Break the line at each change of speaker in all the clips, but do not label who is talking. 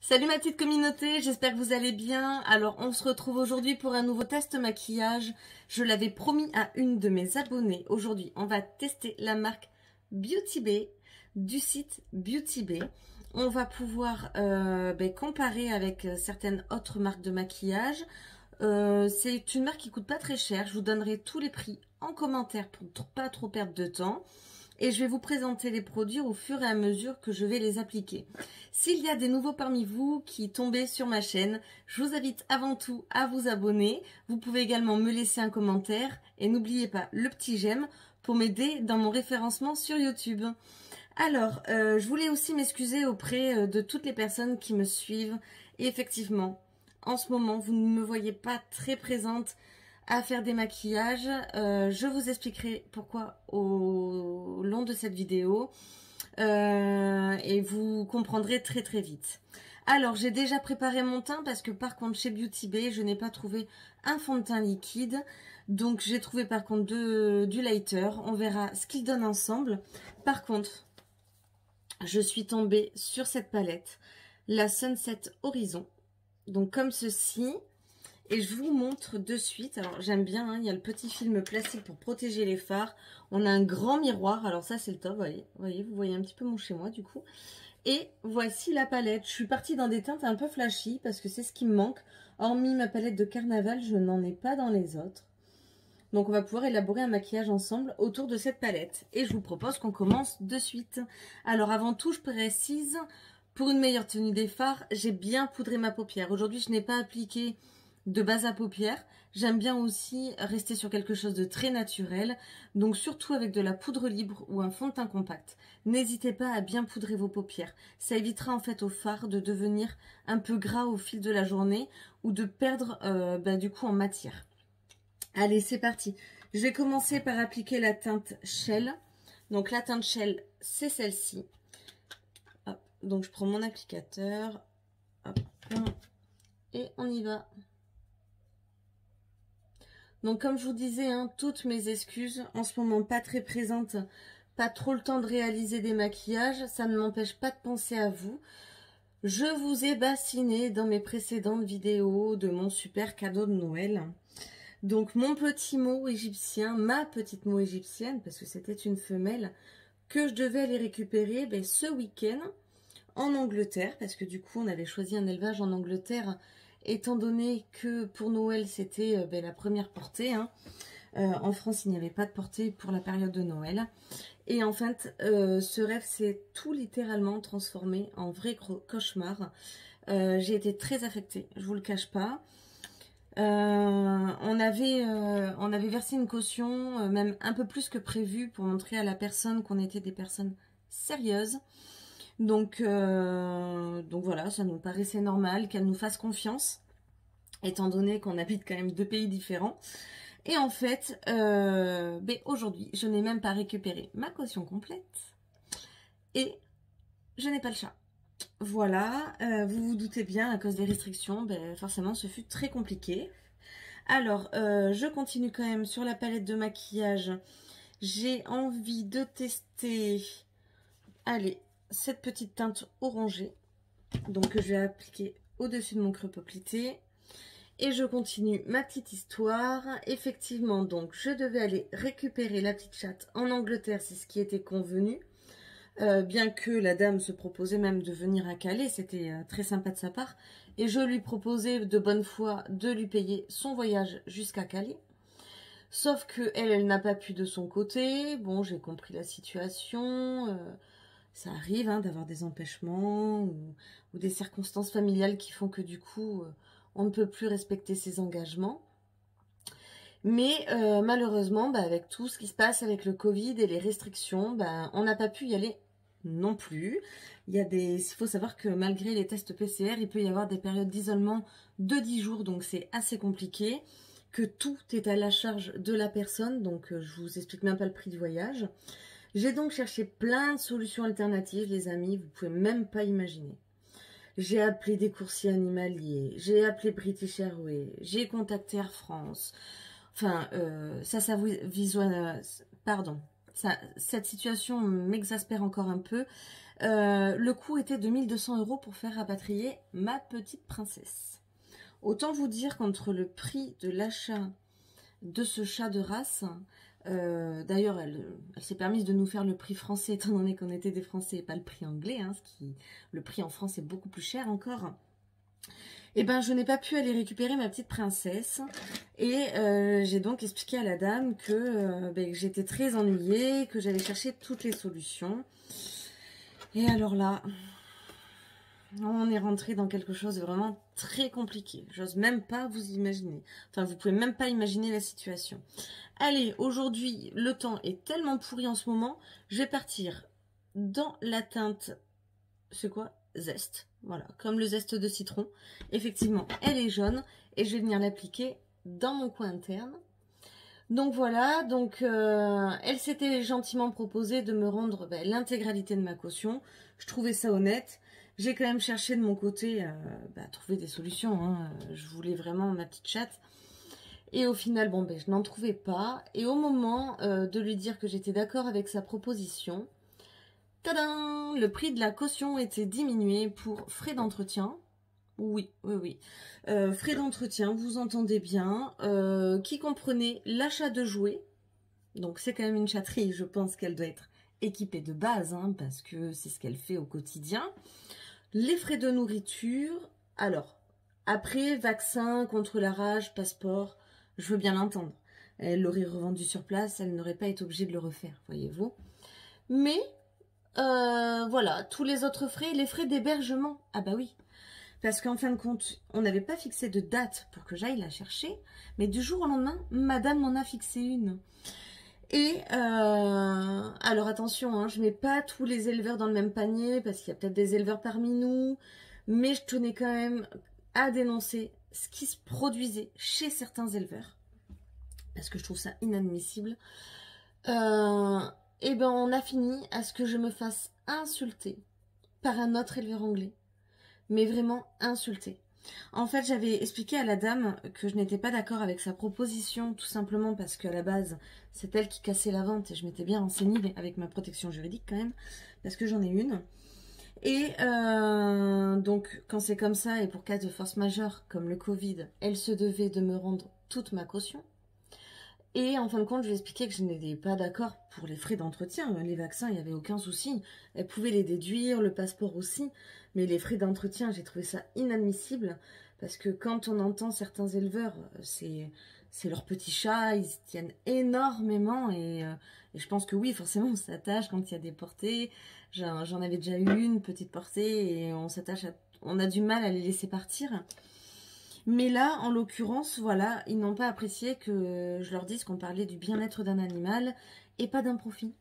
Salut ma petite communauté, j'espère que vous allez bien. Alors on se retrouve aujourd'hui pour un nouveau test maquillage. Je l'avais promis à une de mes abonnées. Aujourd'hui on va tester la marque Beauty Bay du site Beauty Bay. On va pouvoir comparer avec certaines autres marques de maquillage. C'est une marque qui coûte pas très cher. Je vous donnerai tous les prix en commentaire pour pas trop perdre de temps. Et je vais vous présenter les produits au fur et à mesure que je vais les appliquer. S'il y a des nouveaux parmi vous qui tombez sur ma chaîne, je vous invite avant tout à vous abonner. Vous pouvez également me laisser un commentaire et n'oubliez pas le petit j'aime pour m'aider dans mon référencement sur YouTube. Alors, je voulais aussi m'excuser auprès de toutes les personnes qui me suivent. Et effectivement, en ce moment, vous ne me voyez pas très présente à faire des maquillages. Je vous expliquerai pourquoi au long de cette vidéo et vous comprendrez très vite. Alors j'ai déjà préparé mon teint parce que par contre chez Beauty Bay je n'ai pas trouvé un fond de teint liquide, donc j'ai trouvé par contre du lighter. On verra ce qu'ils donnent ensemble. Par contre je suis tombée sur cette palette, la Sunset Horizon, donc comme ceci. Et je vous montre de suite. Alors j'aime bien, hein, il y a le petit film plastique pour protéger les fards. On a un grand miroir, alors ça c'est le top, vous voyez un petit peu mon chez moi du coup. Et voici la palette. Je suis partie dans des teintes un peu flashy parce que c'est ce qui me manque. Hormis ma palette de carnaval, je n'en ai pas dans les autres. Donc on va pouvoir élaborer un maquillage ensemble autour de cette palette. Et je vous propose qu'on commence de suite. Alors avant tout, je précise, pour une meilleure tenue des fards, j'ai bien poudré ma paupière. Aujourd'hui, je n'ai pas appliqué de base à paupières. J'aime bien aussi rester sur quelque chose de très naturel, donc surtout avec de la poudre libre ou un fond de teint compact. N'hésitez pas à bien poudrer vos paupières, ça évitera en fait au fard de devenir un peu gras au fil de la journée ou de perdre du coup en matière. Allez, c'est parti. Je vais commencer par appliquer la teinte Shell. Donc la teinte Shell, c'est celle-ci. Donc je prends mon applicateur, hop, et on y va. Donc comme je vous disais, hein, toutes mes excuses, en ce moment pas très présente, pas trop le temps de réaliser des maquillages, ça ne m'empêche pas de penser à vous. Je vous ai bassiné dans mes précédentes vidéos de mon super cadeau de Noël. Donc mon petit mot égyptien, ma petite mot égyptienne, parce que c'était une femelle, que je devais aller récupérer ce week-end en Angleterre, parce que du coup on avait choisi un élevage en Angleterre, étant donné que pour Noël c'était la première portée, hein. En France il n'y avait pas de portée pour la période de Noël, et en fait ce rêve s'est tout littéralement transformé en vrai cauchemar. J'ai été très affectée, je vous le cache pas. On avait versé une caution, même un peu plus que prévu, pour montrer à la personne qu'on était des personnes sérieuses. Donc voilà, ça nous paraissait normal qu'elle nous fasse confiance, étant donné qu'on habite quand même deux pays différents. Et en fait, aujourd'hui, je n'ai même pas récupéré ma caution complète et je n'ai pas le chat. Voilà, vous vous doutez bien, à cause des restrictions, forcément, ce fut très compliqué. Alors, je continue quand même sur la palette de maquillage. J'ai envie de tester, allez, cette petite teinte orangée, donc que je vais appliquer au-dessus de mon creux poplité. Et je continue ma petite histoire. Effectivement, donc je devais aller récupérer la petite chatte en Angleterre, c'est ce qui était convenu. Bien que la dame se proposait même de venir à Calais, c'était très sympa de sa part. Et je lui proposais de bonne foi de lui payer son voyage jusqu'à Calais. Sauf que elle n'a pas pu de son côté. Bon, j'ai compris la situation. Ça arrive hein, d'avoir des empêchements ou des circonstances familiales qui font que du coup, on ne peut plus respecter ses engagements. Mais malheureusement, avec tout ce qui se passe avec le Covid et les restrictions, on n'a pas pu y aller non plus. Il faut savoir que malgré les tests PCR, il peut y avoir des périodes d'isolement de 10 jours, donc c'est assez compliqué, que tout est à la charge de la personne, donc je vous explique même pas le prix du voyage. J'ai donc cherché plein de solutions alternatives, les amis, vous pouvez même pas imaginer. J'ai appelé des coursiers animaliers, j'ai appelé British Airways, j'ai contacté Air France. Enfin, cette situation m'exaspère encore un peu. Le coût était de 1200 € pour faire rapatrier ma petite princesse. Autant vous dire qu'entre le prix de l'achat de ce chat de race, d'ailleurs elle s'est permise de nous faire le prix français étant donné qu'on était des Français et pas le prix anglais, hein, le prix en France est beaucoup plus cher encore. Et ben je n'ai pas pu aller récupérer ma petite princesse et j'ai donc expliqué à la dame que j'étais très ennuyée, que j'allais chercher toutes les solutions. Et alors là, on est rentré dans quelque chose de vraiment très compliqué. J'ose même pas vous imaginer. Enfin, vous pouvez même pas imaginer la situation. Allez, aujourd'hui, le temps est tellement pourri en ce moment. Je vais partir dans la teinte... C'est quoi? Zeste. Voilà, comme le zeste de citron. Effectivement, elle est jaune. Et je vais venir l'appliquer dans mon coin interne. Donc voilà, donc elle s'était gentiment proposé de me rendre l'intégralité de ma caution. Je trouvais ça honnête. J'ai quand même cherché de mon côté à trouver des solutions. Hein. Je voulais vraiment ma petite chatte. Et au final, je n'en trouvais pas. Et au moment de lui dire que j'étais d'accord avec sa proposition, tadam, le prix de la caution était diminué pour frais d'entretien. Oui. Frais d'entretien, vous entendez bien, qui comprenait l'achat de jouets. Donc c'est quand même une chatterie, je pense qu'elle doit être équipée de base, hein, parce que c'est ce qu'elle fait au quotidien. Les frais de nourriture, alors, après, vaccin contre la rage, passeport, je veux bien l'entendre. Elle l'aurait revendu sur place, elle n'aurait pas été obligée de le refaire, voyez-vous. Mais, voilà, tous les autres frais, les frais d'hébergement, ah bah oui. Parce qu'en fin de compte, on n'avait pas fixé de date pour que j'aille la chercher, mais du jour au lendemain, madame m'en a fixé une. Et, alors attention, hein, je mets pas tous les éleveurs dans le même panier, parce qu'il y a peut-être des éleveurs parmi nous, mais je tenais quand même à dénoncer ce qui se produisait chez certains éleveurs, parce que je trouve ça inadmissible. Et on a fini à ce que je me fasse insulter par un autre éleveur anglais, mais vraiment insulter. En fait, j'avais expliqué à la dame que je n'étais pas d'accord avec sa proposition, tout simplement parce qu'à la base, c'est elle qui cassait la vente et je m'étais bien renseignée avec ma protection juridique quand même, parce que j'en ai une. Et donc, quand c'est comme ça, et pour cas de force majeure, comme le Covid, elle se devait de me rendre toute ma caution. Et en fin de compte, je lui ai expliqué que je n'étais pas d'accord pour les frais d'entretien. Les vaccins, il n'y avait aucun souci. Elle pouvait les déduire, le passeport aussi. Mais les frais d'entretien, j'ai trouvé ça inadmissible. Parce que quand on entend certains éleveurs, c'est leurs petits chats, ils se tiennent énormément. Et je pense que oui, forcément, on s'attache quand il y a des portées. J'en avais déjà eu une petite portée et on s'attache on a du mal à les laisser partir. Mais là, en l'occurrence, voilà, ils n'ont pas apprécié que je leur dise qu'on parlait du bien-être d'un animal et pas d'un profit.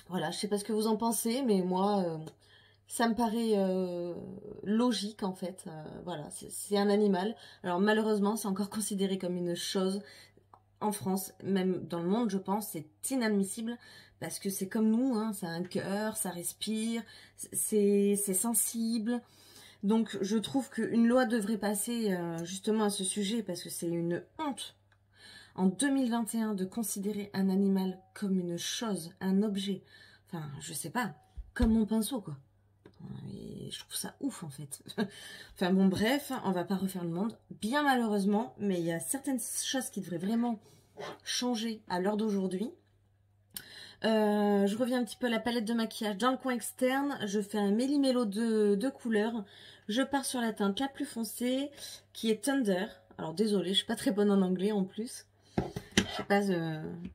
Voilà, je sais pas ce que vous en pensez, mais moi, ça me paraît logique en fait. Voilà, c'est un animal. Alors malheureusement, c'est encore considéré comme une chose en France, même dans le monde, je pense, c'est inadmissible parce que c'est comme nous, hein, ça a un cœur, ça respire, c'est sensible. Donc je trouve qu'une loi devrait passer justement à ce sujet parce que c'est une honte en 2021 de considérer un animal comme une chose, un objet. Enfin, je sais pas, comme mon pinceau quoi. Et je trouve ça ouf en fait. Enfin bon bref, on va pas refaire le monde, bien malheureusement, mais il y a certaines choses qui devraient vraiment changer à l'heure d'aujourd'hui. Je reviens un petit peu à la palette de maquillage. Dans le coin externe, je fais un méli-mélo de couleurs. Je pars sur la teinte la plus foncée, qui est Thunder. Alors désolée, je suis pas très bonne en anglais en plus. Je sais pas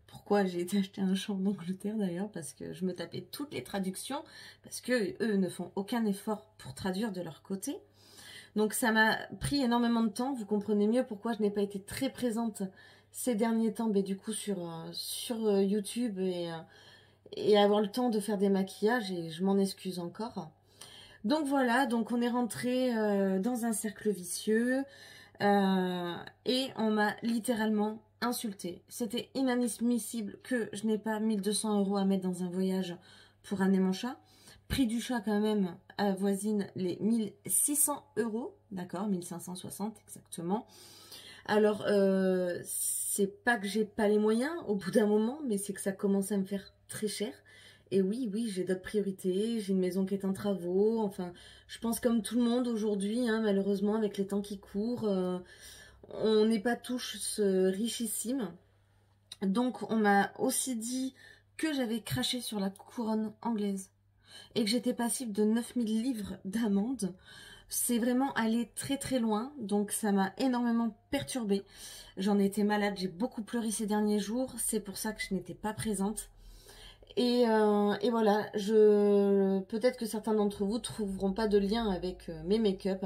pourquoi j'ai été acheter un champ d'Angleterre d'ailleurs, parce que je me tapais toutes les traductions, parce que eux ne font aucun effort pour traduire de leur côté. Donc ça m'a pris énormément de temps. Vous comprenez mieux pourquoi je n'ai pas été très présente ces derniers temps, mais du coup sur YouTube et avoir le temps de faire des maquillages, et je m'en excuse encore. Donc voilà, donc on est rentré dans un cercle vicieux et on m'a littéralement insulté. C'était inadmissible que je n'ai pas 1200 € à mettre dans un voyage pour amener mon chat. Prix du chat quand même avoisine les 1600 €, d'accord, 1560 exactement. Alors, c'est pas que j'ai pas les moyens au bout d'un moment, mais c'est que ça commence à me faire très cher. Et oui, oui, j'ai d'autres priorités, j'ai une maison qui est en travaux, enfin, je pense comme tout le monde aujourd'hui, hein, malheureusement, avec les temps qui courent, on n'est pas tous richissimes. Donc, on m'a aussi dit que j'avais craché sur la couronne anglaise et que j'étais passible de 9000 livres d'amende. C'est vraiment allé très très loin, donc ça m'a énormément perturbée. J'en étais malade, j'ai beaucoup pleuré ces derniers jours, c'est pour ça que je n'étais pas présente. Et voilà, peut-être que certains d'entre vous ne trouveront pas de lien avec mes make-up.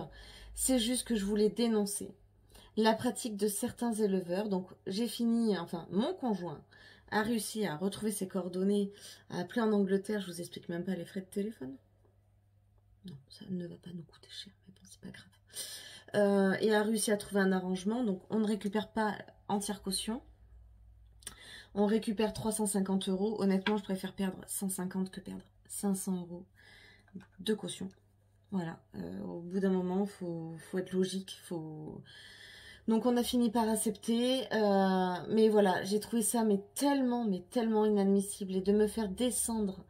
C'est juste que je voulais dénoncer la pratique de certains éleveurs. Donc j'ai fini, enfin mon conjoint a réussi à retrouver ses coordonnées, à appeler en Angleterre. Je vous explique même pas les frais de téléphone. Non, ça ne va pas nous coûter cher, mais bon, c'est pas grave. Et a réussi à trouver un arrangement. Donc on ne récupère pas entière caution. On récupère 350 €. Honnêtement, je préfère perdre 150 que perdre 500 € de caution. Voilà. Au bout d'un moment, faut être logique. Donc, on a fini par accepter. Mais voilà, j'ai trouvé ça mais tellement inadmissible. Et de me faire descendre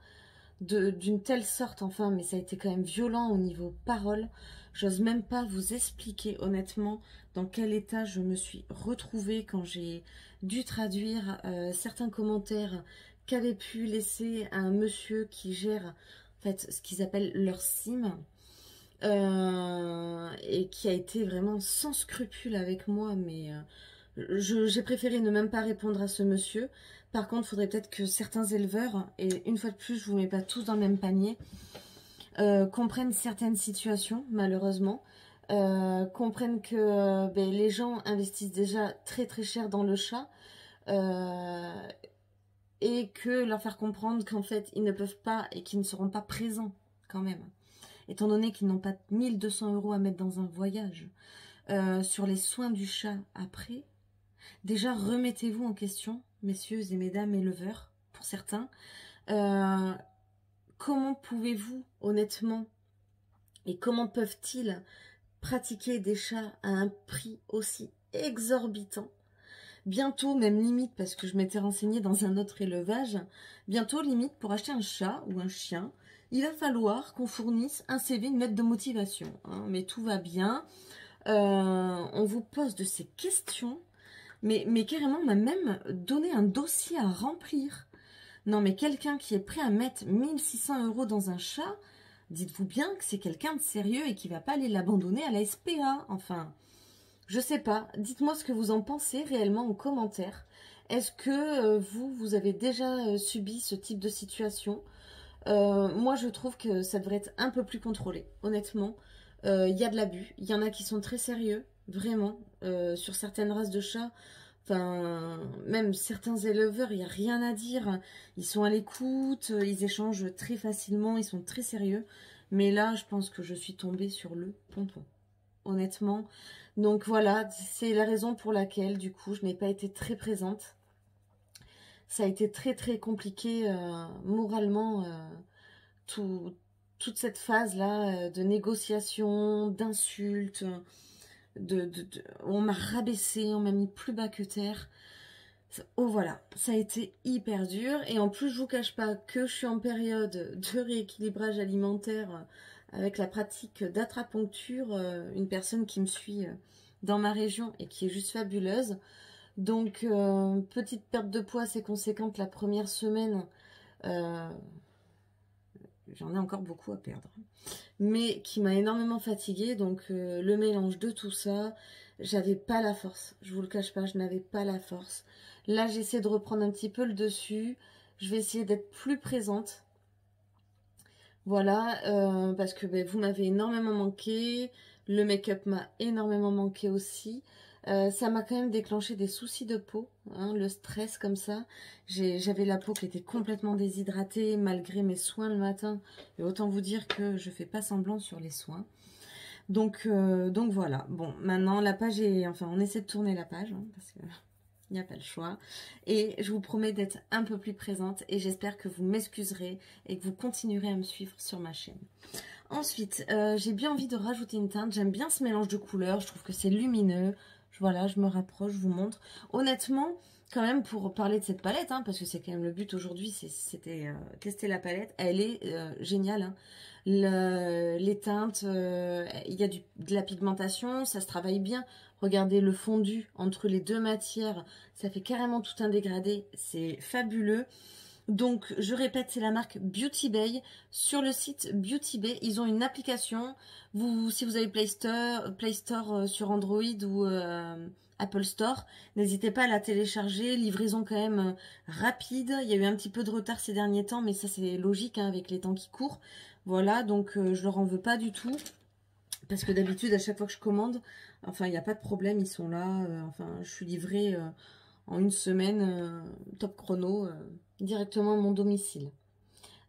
d'une telle sorte, enfin, mais ça a été quand même violent au niveau parole. J'ose même pas vous expliquer honnêtement dans quel état je me suis retrouvée quand j'ai dû traduire certains commentaires qu'avait pu laisser un monsieur qui gère en fait ce qu'ils appellent leur SIM et qui a été vraiment sans scrupule avec moi, mais j'ai préféré ne même pas répondre à ce monsieur. Par contre, il faudrait peut-être que certains éleveurs, et une fois de plus, je vous mets pas tous dans le même panier, comprennent certaines situations, malheureusement, comprennent que les gens investissent déjà très très cher dans le chat, et que leur faire comprendre qu'en fait, ils ne peuvent pas et qu'ils ne seront pas présents quand même, étant donné qu'ils n'ont pas 1200 € à mettre dans un voyage, sur les soins du chat après. Déjà, remettez-vous en question, messieurs et mesdames éleveurs, pour certains. Comment pouvez-vous, honnêtement, et comment peuvent-ils pratiquer des chats à un prix aussi exorbitant? Bientôt, même limite, parce que je m'étais renseignée dans un autre élevage, bientôt, limite, pour acheter un chat ou un chien, il va falloir qu'on fournisse un CV, une lettre de motivation. Hein, mais tout va bien. On vous pose de ces questions. Mais carrément, on m'a même donné un dossier à remplir. Non, mais quelqu'un qui est prêt à mettre 1600 € dans un chat, dites-vous bien que c'est quelqu'un de sérieux et qui va pas aller l'abandonner à la SPA. Enfin, je sais pas. Dites-moi ce que vous en pensez réellement en commentaire. Est-ce que vous avez déjà subi ce type de situation? Moi, je trouve que ça devrait être un peu plus contrôlé, honnêtement. Il y a de l'abus. Il y en a qui sont très sérieux, vraiment, sur certaines races de chats. Enfin, même certains éleveurs, il n'y a rien à dire. Ils sont à l'écoute, ils échangent très facilement, ils sont très sérieux. Mais là, je pense que je suis tombée sur le pompon, honnêtement. Donc voilà, c'est la raison pour laquelle, du coup, je n'ai pas été très présente. Ça a été très très compliqué moralement, toute cette phase-là de négociation, d'insultes. On m'a rabaissé, on m'a mis plus bas que terre. Oh voilà, ça a été hyper dur. Et en plus, je vous cache pas que je suis en période de rééquilibrage alimentaire avec la pratique d'atrapuncture. Une personne qui me suit dans ma région et qui est juste fabuleuse. Donc, petite perte de poids assez conséquente la première semaine. J'en ai encore beaucoup à perdre. Mais qui m'a énormément fatiguée. Donc, le mélange de tout ça, j'avais pas la force. Je vous le cache pas, je n'avais pas la force. Là, j'essaie de reprendre un petit peu le dessus. Je vais essayer d'être plus présente. Voilà, parce que vous m'avez énormément manqué. Le make-up m'a énormément manqué aussi. Ça m'a quand même déclenché des soucis de peau, hein, le stress comme ça. J'avais la peau qui était complètement déshydratée malgré mes soins le matin. Et autant vous dire que je fais pas semblant sur les soins. Donc voilà. Bon, maintenant la page est... Enfin, on essaie de tourner la page, hein, parce que il n'y a pas le choix. Et je vous promets d'être un peu plus présente. Et j'espère que vous m'excuserez et que vous continuerez à me suivre sur ma chaîne. Ensuite, j'ai bien envie de rajouter une teinte. J'aime bien ce mélange de couleurs. Je trouve que c'est lumineux. Voilà, je me rapproche, je vous montre. Honnêtement, quand même pour parler de cette palette, hein, parce que c'est quand même le but aujourd'hui, c'était tester la palette. Elle est géniale. Hein. Les teintes, il y a de la pigmentation, ça se travaille bien. Regardez le fondu entre les deux matières, ça fait carrément tout un dégradé. C'est fabuleux. Donc, je répète, c'est la marque Beauty Bay. Sur le site Beauty Bay, ils ont une application. Si vous avez Play Store sur Android ou Apple Store, n'hésitez pas à la télécharger. Livraison quand même rapide. Il y a eu un petit peu de retard ces derniers temps, mais ça c'est logique hein, avec les temps qui courent. Voilà, donc je leur en veux pas du tout. Parce que d'habitude, à chaque fois que je commande, enfin, il n'y a pas de problème, ils sont là. Enfin, je suis livrée en une semaine, top chrono, directement à mon domicile.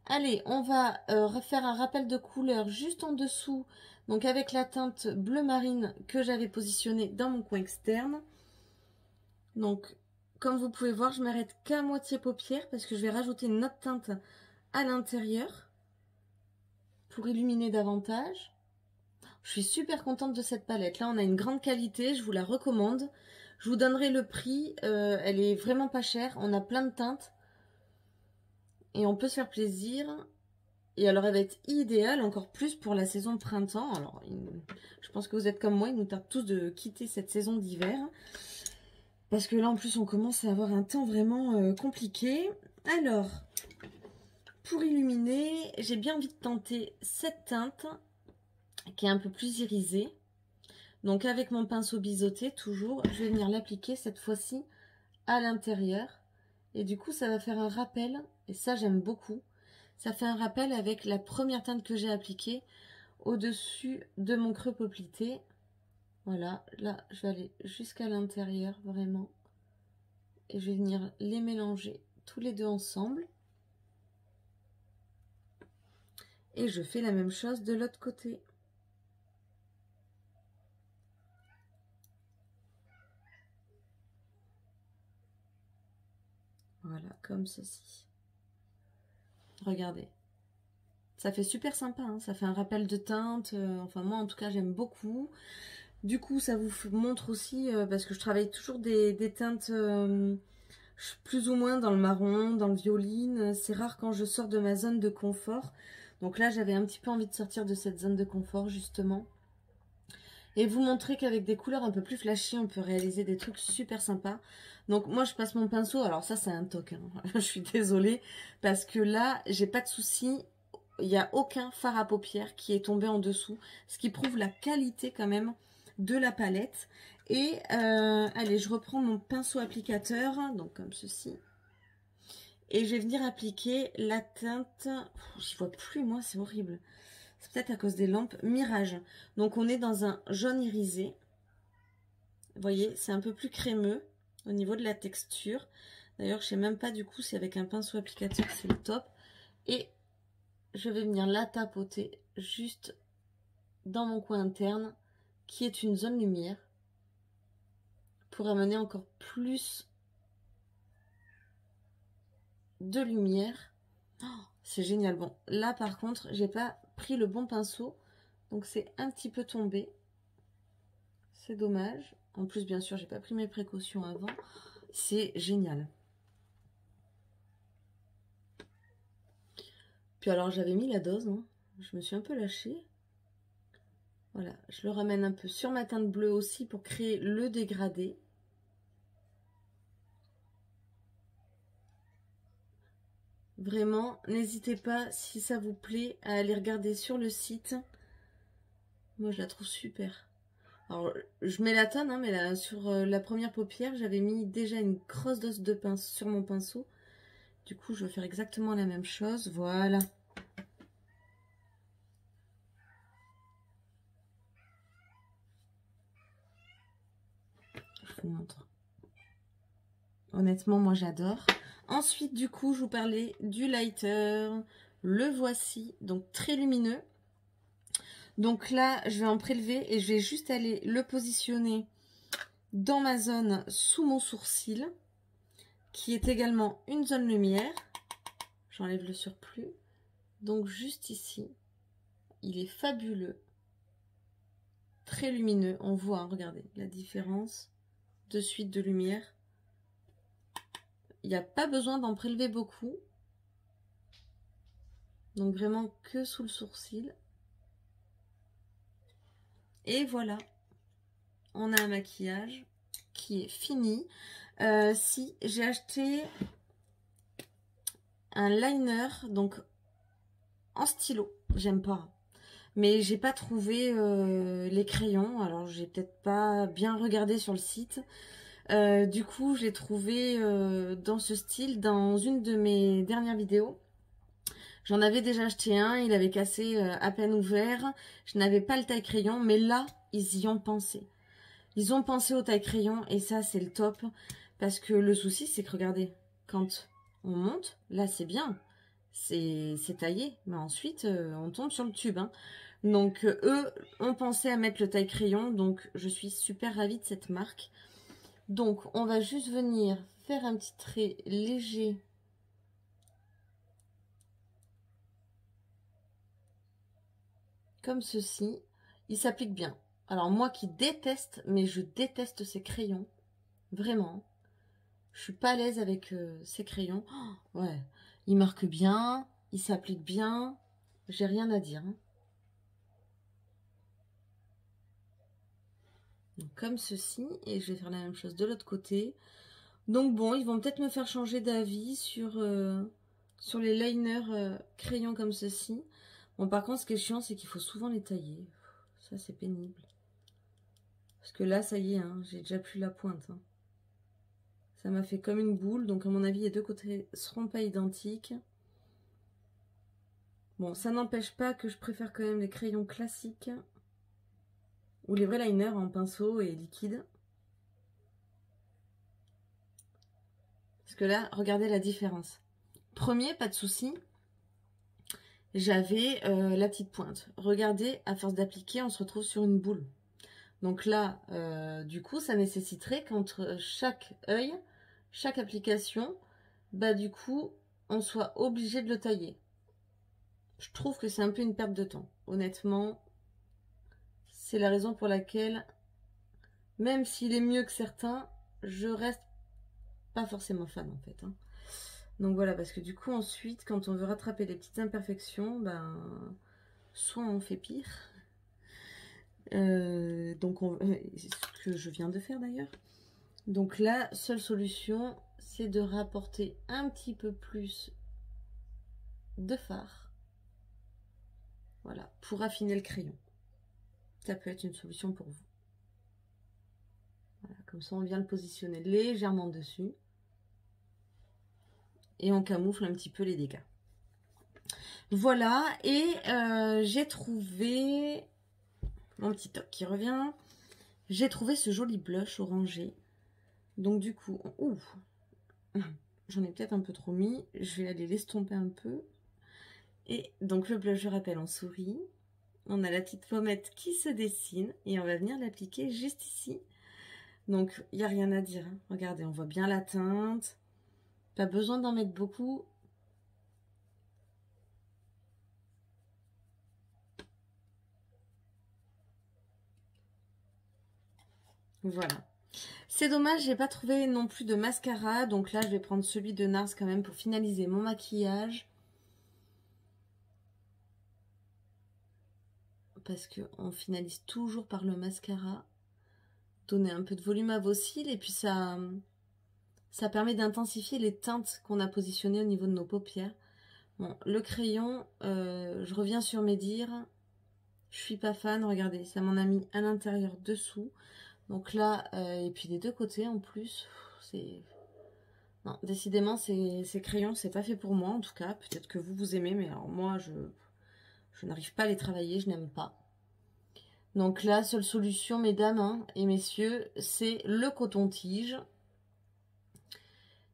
Allez, on va refaire un rappel de couleur juste en dessous. Donc avec la teinte bleu marine que j'avais positionnée dans mon coin externe. Donc, comme vous pouvez voir, je m'arrête qu'à moitié paupière parce que je vais rajouter une autre teinte à l'intérieur pour illuminer davantage. Je suis super contente de cette palette. Là, on a une grande qualité, je vous la recommande. Je vous donnerai le prix, elle est vraiment pas chère. On a plein de teintes et on peut se faire plaisir. Et alors, elle va être idéale encore plus pour la saison de printemps. Alors, je pense que vous êtes comme moi, il nous tarde tous de quitter cette saison d'hiver. Parce que là, en plus, on commence à avoir un temps vraiment compliqué. Alors, pour illuminer, j'ai bien envie de tenter cette teinte qui est un peu plus irisée. Donc avec mon pinceau biseauté, toujours, je vais venir l'appliquer cette fois-ci à l'intérieur. Et du coup, ça va faire un rappel, et ça j'aime beaucoup. Ça fait un rappel avec la première teinte que j'ai appliquée au-dessus de mon creux poplité. Voilà, là je vais aller jusqu'à l'intérieur, vraiment. Et je vais venir les mélanger tous les deux ensemble. Et je fais la même chose de l'autre côté. Voilà, comme ceci. Regardez. Ça fait super sympa, hein, ça fait un rappel de teinte. Enfin, moi, en tout cas, j'aime beaucoup. Du coup, ça vous montre aussi, parce que je travaille toujours des teintes plus ou moins dans le marron, dans le violine. C'est rare quand je sors de ma zone de confort. Donc là, j'avais un petit peu envie de sortir de cette zone de confort, justement. Et vous montrer qu'avec des couleurs un peu plus flashy, on peut réaliser des trucs super sympas. Donc moi, je passe mon pinceau. Alors ça, c'est un toc. Hein. Je suis désolée. Parce que là, j'ai pas de souci. Il n'y a aucun fard à paupières qui est tombé en dessous. Ce qui prouve la qualité quand même de la palette. Et allez, je reprends mon pinceau applicateur. Donc comme ceci. Et je vais venir appliquer la teinte. J'y vois plus, moi, c'est horrible. C'est peut-être à cause des lampes. Mirage. Donc on est dans un jaune irisé. Vous voyez, c'est un peu plus crémeux au niveau de la texture. D'ailleurs, je sais même pas du coup si avec un pinceau applicateur c'est le top. Et je vais venir la tapoter juste dans mon coin interne qui est une zone lumière pour amener encore plus de lumière. Oh, c'est génial. Bon, là par contre, j'ai pas pris le bon pinceau, donc c'est un petit peu tombé. C'est dommage. En plus, bien sûr, j'ai pas pris mes précautions avant. C'est génial. Puis alors, j'avais mis la dose, hein. Je me suis un peu lâchée. Voilà, je le ramène un peu sur ma teinte bleue aussi pour créer le dégradé. Vraiment, n'hésitez pas, si ça vous plaît, à aller regarder sur le site. Moi, je la trouve super. Alors, je mets la tonne, hein, mais là, sur la première paupière, j'avais mis déjà une grosse dose de pinceau sur mon pinceau. Du coup, je vais faire exactement la même chose. Voilà. Je vous montre. Honnêtement, moi, j'adore. Ensuite, du coup, je vous parlais du lighter. Le voici, donc très lumineux. Donc là, je vais en prélever et je vais juste aller le positionner dans ma zone sous mon sourcil, qui est également une zone lumière. J'enlève le surplus. Donc juste ici, il est fabuleux. Très lumineux. On voit, hein, regardez la différence de suite de lumière. il n'y a pas besoin d'en prélever beaucoup. Donc vraiment que sous le sourcil. Et voilà, on a un maquillage qui est fini. Si j'ai acheté un liner, donc en stylo, j'aime pas. Mais j'ai pas trouvé les crayons, alors j'ai peut-être pas bien regardé sur le site. Du coup, j'ai trouvé dans ce style, dans une de mes dernières vidéos. J'en avais déjà acheté un, il avait cassé à peine ouvert. Je n'avais pas le taille-crayon, mais là, ils y ont pensé. Ils ont pensé au taille-crayon et ça, c'est le top. Parce que le souci, c'est que regardez, quand on monte, là, c'est bien. C'est taillé, mais ensuite, on tombe sur le tube. Hein. Donc, eux ont pensé à mettre le taille-crayon. Donc, je suis super ravie de cette marque. Donc, on va juste venir faire un petit trait léger. Comme ceci. Il s'applique bien. Alors, moi qui déteste, mais je déteste ces crayons. Vraiment. Je suis pas à l'aise avec ces crayons. Oh, ouais. Il marque bien. Il s'applique bien. J'ai rien à dire. Hein. Donc, comme ceci. Et je vais faire la même chose de l'autre côté. Donc bon, ils vont peut-être me faire changer d'avis sur les liners crayons comme ceci. Bon, par contre, ce qui est chiant, c'est qu'il faut souvent les tailler. Ça, c'est pénible. Parce que là, ça y est, hein, j'ai déjà plus la pointe. Hein. Ça m'a fait comme une boule. Donc, à mon avis, les deux côtés seront pas identiques. Bon, ça n'empêche pas que je préfère quand même les crayons classiques. Ou les vrais liners en pinceau et liquide. Parce que là, regardez la différence. Premier, pas de souci. J'avais la petite pointe. Regardez, à force d'appliquer, on se retrouve sur une boule. Donc là, du coup, ça nécessiterait qu'entre chaque œil, chaque application, bah du coup, on soit obligé de le tailler. Je trouve que c'est un peu une perte de temps. Honnêtement, c'est la raison pour laquelle, même s'il est mieux que certains, je reste pas forcément fan en fait. Hein. Donc voilà, parce que du coup, ensuite, quand on veut rattraper les petites imperfections, ben, soit on fait pire. Donc, c'est ce que je viens de faire d'ailleurs. Donc la seule solution, c'est de rapporter un petit peu plus de fard. Voilà, pour affiner le crayon. Ça peut être une solution pour vous. Voilà, comme ça, on vient le positionner légèrement dessus. Et on camoufle un petit peu les dégâts. Voilà, et j'ai trouvé mon petit toc qui revient. J'ai trouvé ce joli blush orangé. Donc du coup, j'en ai peut-être un peu trop mis. Je vais aller l'estomper un peu. Et donc le blush, je rappelle, on sourit. On a la petite pommette qui se dessine. Et on va venir l'appliquer juste ici. Donc, il n'y a rien à dire. Hein. Regardez, on voit bien la teinte. Pas besoin d'en mettre beaucoup. Voilà. C'est dommage, j'ai pas trouvé non plus de mascara. Donc là, je vais prendre celui de NARS quand même pour finaliser mon maquillage. Parce qu'on finalise toujours par le mascara. Donner un peu de volume à vos cils. Et puis ça permet d'intensifier les teintes qu'on a positionnées au niveau de nos paupières. Bon, le crayon, je reviens sur mes dires. Je suis pas fan. Regardez, ça m'en a mis à l'intérieur dessous. Donc là, et puis des deux côtés en plus, c'est... Non, décidément, ces crayons, c'est pas fait pour moi en tout cas. Peut-être que vous aimez, mais alors moi, je n'arrive pas à les travailler, je n'aime pas. Donc la seule solution, mesdames hein, et messieurs, c'est le coton-tige.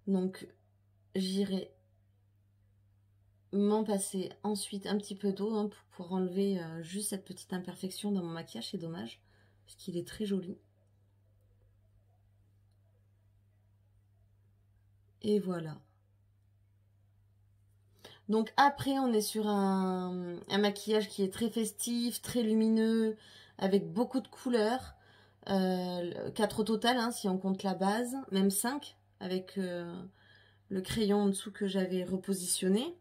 Donc, j'irai m'en passer ensuite un petit peu d'eau hein, pour enlever juste cette petite imperfection dans mon maquillage, c'est dommage, parce qu'il est très joli. Et voilà. Donc après, on est sur un maquillage qui est très festif, très lumineux, avec beaucoup de couleurs. 4 au total, hein, si on compte la base, même 5, avec le crayon en dessous que j'avais repositionné.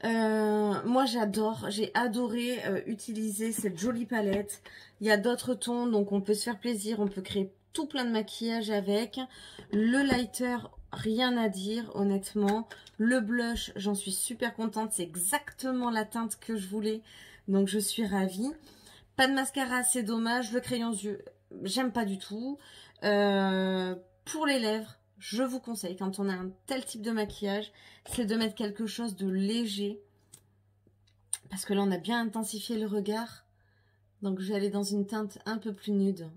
Moi j'ai adoré utiliser cette jolie palette. Il y a d'autres tons, donc on peut se faire plaisir, on peut créer tout plein de maquillage avec. Le lighter, rien à dire honnêtement. Le blush, j'en suis super contente, c'est exactement la teinte que je voulais, donc je suis ravie. Pas de mascara, c'est dommage. Le crayon yeux, j'aime pas du tout. Pour les lèvres, je vous conseille, quand on a un tel type de maquillage, c'est de mettre quelque chose de léger. Parce que là, on a bien intensifié le regard. Donc, je vais aller dans une teinte un peu plus nude.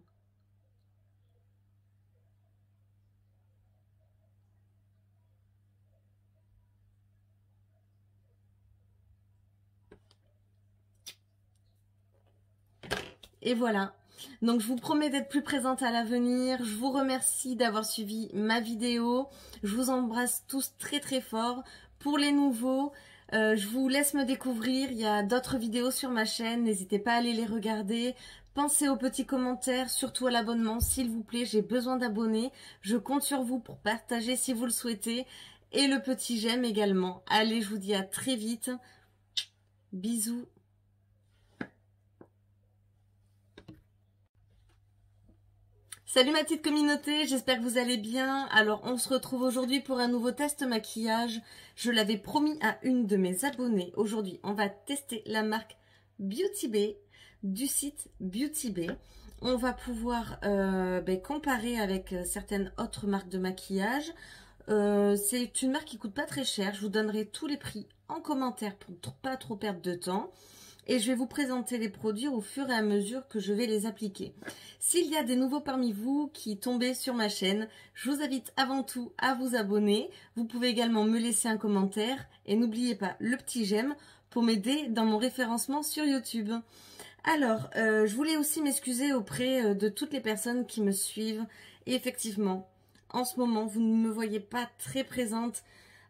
Et voilà. Donc, je vous promets d'être plus présente à l'avenir. Je vous remercie d'avoir suivi ma vidéo. Je vous embrasse tous très très fort. Pour les nouveaux, je vous laisse me découvrir. Il y a d'autres vidéos sur ma chaîne. N'hésitez pas à aller les regarder. Pensez aux petits commentaires, surtout à l'abonnement, s'il vous plaît. J'ai besoin d'abonnés. Je compte sur vous pour partager si vous le souhaitez. Et le petit j'aime également. Allez, je vous dis à très vite. Bisous. Salut ma petite communauté, j'espère que vous allez bien. Alors on se retrouve aujourd'hui pour un nouveau test maquillage. Je l'avais promis à une de mes abonnées. Aujourd'hui on va tester la marque Beauty Bay du site Beauty Bay. On va pouvoir comparer avec certaines autres marques de maquillage. C'est une marque qui coûte pas très cher. Je vous donnerai tous les prix en commentaire pour pas trop perdre de temps. Et je vais vous présenter les produits au fur et à mesure que je vais les appliquer. S'il y a des nouveaux parmi vous qui tombez sur ma chaîne, je vous invite avant tout à vous abonner. Vous pouvez également me laisser un commentaire et n'oubliez pas le petit j'aime pour m'aider dans mon référencement sur YouTube. Alors, je voulais aussi m'excuser auprès de toutes les personnes qui me suivent. Et effectivement, en ce moment, vous ne me voyez pas très présente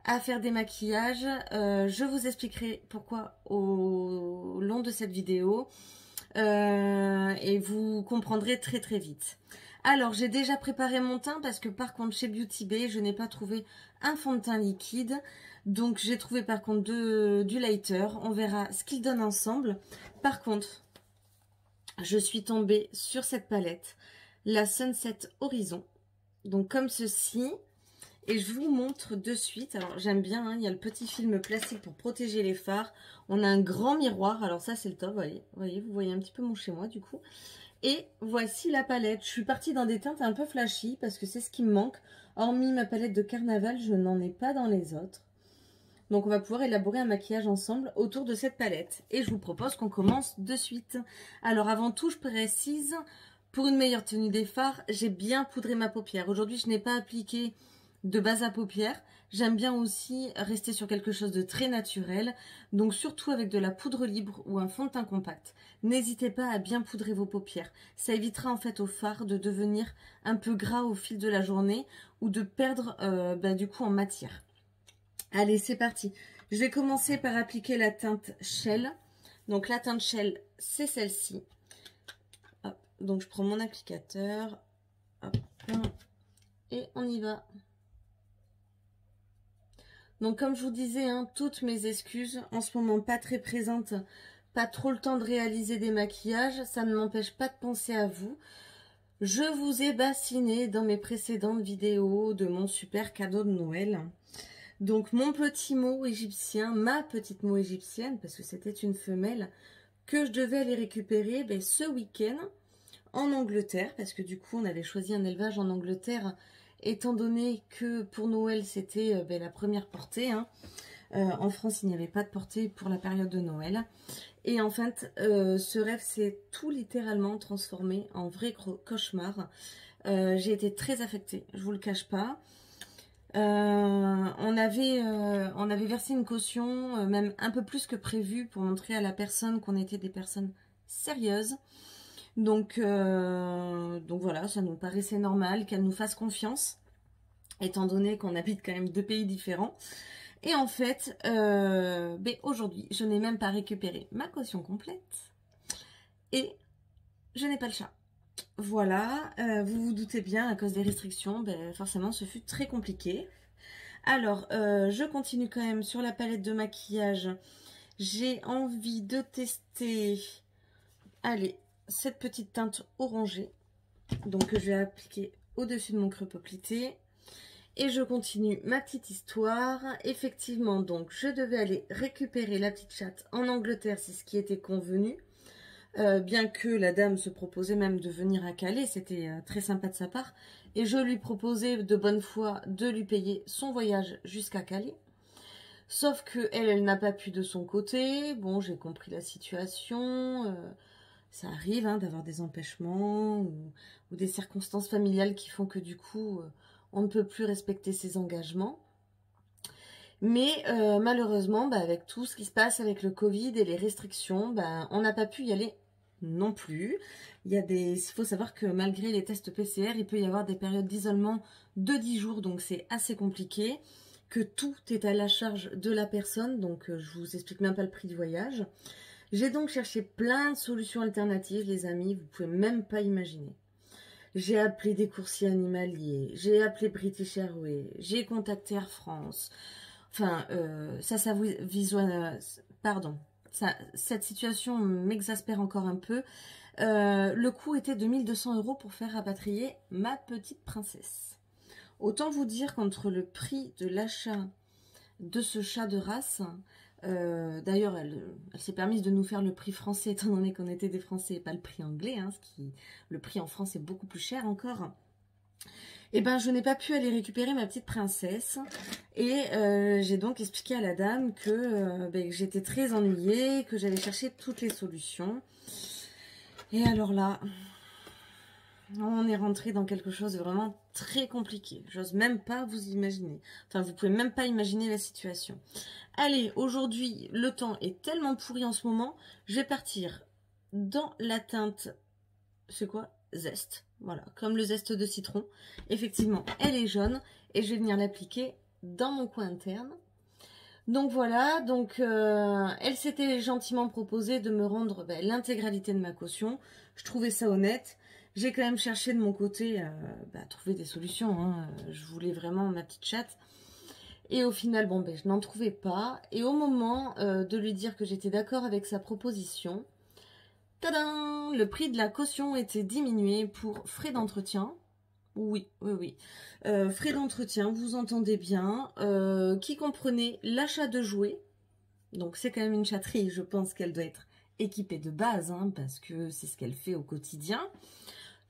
à faire des maquillages. Je vous expliquerai pourquoi au long de cette vidéo et vous comprendrez très très vite. Alors j'ai déjà préparé mon teint parce que par contre chez Beauty Bay je n'ai pas trouvé un fond de teint liquide, donc j'ai trouvé par contre du lighter. On verra ce qu'ils donnent ensemble. Par contre je suis tombée sur cette palette, la Sunset Horizon, donc comme ceci. Et je vous montre de suite. Alors j'aime bien, hein, il y a le petit film plastique pour protéger les fards. On a un grand miroir, alors ça c'est le top, vous voyez un petit peu mon chez moi du coup. Et voici la palette. Je suis partie dans des teintes un peu flashy parce que c'est ce qui me manque. Hormis ma palette de carnaval, je n'en ai pas dans les autres. Donc on va pouvoir élaborer un maquillage ensemble autour de cette palette. Et je vous propose qu'on commence de suite. Alors avant tout, je précise, pour une meilleure tenue des fards, j'ai bien poudré ma paupière. Aujourd'hui, je n'ai pas appliqué de base à paupières. J'aime bien aussi rester sur quelque chose de très naturel, donc surtout avec de la poudre libre ou un fond de teint compact. N'hésitez pas à bien poudrer vos paupières. Ça évitera en fait au fard de devenir un peu gras au fil de la journée ou de perdre du coup en matière. Allez, c'est parti. Je vais commencer par appliquer la teinte Shell. Donc la teinte Shell, c'est celle-ci. Donc je prends mon applicateur. Hop, et on y va. Donc comme je vous disais, hein, toutes mes excuses, en ce moment pas très présente, pas trop le temps de réaliser des maquillages, ça ne m'empêche pas de penser à vous. Je vous ai bassiné dans mes précédentes vidéos de mon super cadeau de Noël. Donc mon petit mot égyptien, ma petite mot égyptienne, parce que c'était une femelle, que je devais aller récupérer ce week-end en Angleterre, parce que du coup on avait choisi un élevage en Angleterre, étant donné que pour Noël, c'était la première portée. Hein. En France, il n'y avait pas de portée pour la période de Noël. Et en fait, ce rêve s'est tout littéralement transformé en vrai cauchemar. J'ai été très affectée, je vous le cache pas. On avait versé une caution, même un peu plus que prévu, pour montrer à la personne qu'on était des personnes sérieuses. Donc voilà, ça nous paraissait normal qu'elle nous fasse confiance, étant donné qu'on habite quand même deux pays différents. Et en fait, aujourd'hui, je n'ai même pas récupéré ma caution complète et je n'ai pas le chat. Voilà, vous vous doutez bien, à cause des restrictions, forcément, ce fut très compliqué. Alors, je continue quand même sur la palette de maquillage. J'ai envie de tester, allez, cette petite teinte orangée. Donc, que je vais appliquer au-dessus de mon creux poplité. Et je continue ma petite histoire. Effectivement, donc, je devais aller récupérer la petite chatte en Angleterre, c'est ce qui était convenu. Bien que la dame se proposait même de venir à Calais, c'était très sympa de sa part. Et je lui proposais de bonne foi de lui payer son voyage jusqu'à Calais. Sauf que elle n'a pas pu de son côté. Bon, j'ai compris la situation. Ça arrive hein, d'avoir des empêchements ou des circonstances familiales qui font que du coup, on ne peut plus respecter ses engagements. Mais malheureusement, avec tout ce qui se passe avec le Covid et les restrictions, on n'a pas pu y aller non plus. Il faut savoir que malgré les tests PCR, il peut y avoir des périodes d'isolement de 10 jours, donc c'est assez compliqué, que tout est à la charge de la personne, donc je vous explique même pas le prix du voyage. J'ai donc cherché plein de solutions alternatives, les amis, vous pouvez même pas imaginer. J'ai appelé des coursiers animaliers, j'ai appelé British Airways, j'ai contacté Air France. Enfin, cette situation m'exaspère encore un peu. Le coût était de 1 200 € pour faire rapatrier ma petite princesse. Autant vous dire qu'entre le prix de l'achat de ce chat de race, d'ailleurs elle s'est permise de nous faire le prix français étant donné qu'on était des Français et pas le prix anglais, hein, le prix en France est beaucoup plus cher encore. Et je n'ai pas pu aller récupérer ma petite princesse et j'ai donc expliqué à la dame que j'étais très ennuyée, que j'allais chercher toutes les solutions. Et alors là, on est rentré dans quelque chose de vraiment très compliqué. J'ose même pas vous imaginer. Enfin, vous pouvez même pas imaginer la situation. Allez, aujourd'hui, le temps est tellement pourri en ce moment, je vais partir dans la teinte... C'est quoi? Zeste. Voilà, comme le zeste de citron. Effectivement, elle est jaune et je vais venir l'appliquer dans mon coin interne. Donc voilà, elle s'était gentiment proposé de me rendre l'intégralité de ma caution. Je trouvais ça honnête. J'ai quand même cherché de mon côté à trouver des solutions. Hein. Je voulais vraiment ma petite chatte. Et au final, je n'en trouvais pas. Et au moment de lui dire que j'étais d'accord avec sa proposition, tadam, le prix de la caution était diminué pour frais d'entretien. Oui. Frais d'entretien, vous entendez bien, qui comprenait l'achat de jouets. Donc c'est quand même une chatterie, je pense qu'elle doit être équipée de base, hein, parce que c'est ce qu'elle fait au quotidien.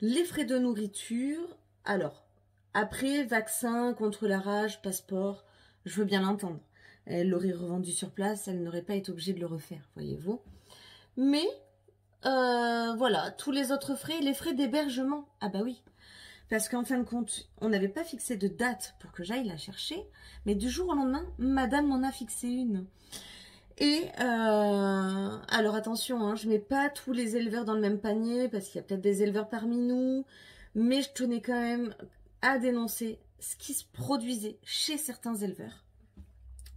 Les frais de nourriture, alors, après, vaccin contre la rage, passeport, je veux bien l'entendre. Elle l'aurait revendu sur place, elle n'aurait pas été obligée de le refaire, voyez-vous. Mais... voilà, tous les autres frais, les frais d'hébergement. Ah bah oui, parce qu'en fin de compte, on n'avait pas fixé de date pour que j'aille la chercher, mais du jour au lendemain, madame m'en a fixé une. Et, alors attention, hein, je mets pas tous les éleveurs dans le même panier, parce qu'il y a peut-être des éleveurs parmi nous, mais je tenais quand même à dénoncer ce qui se produisait chez certains éleveurs,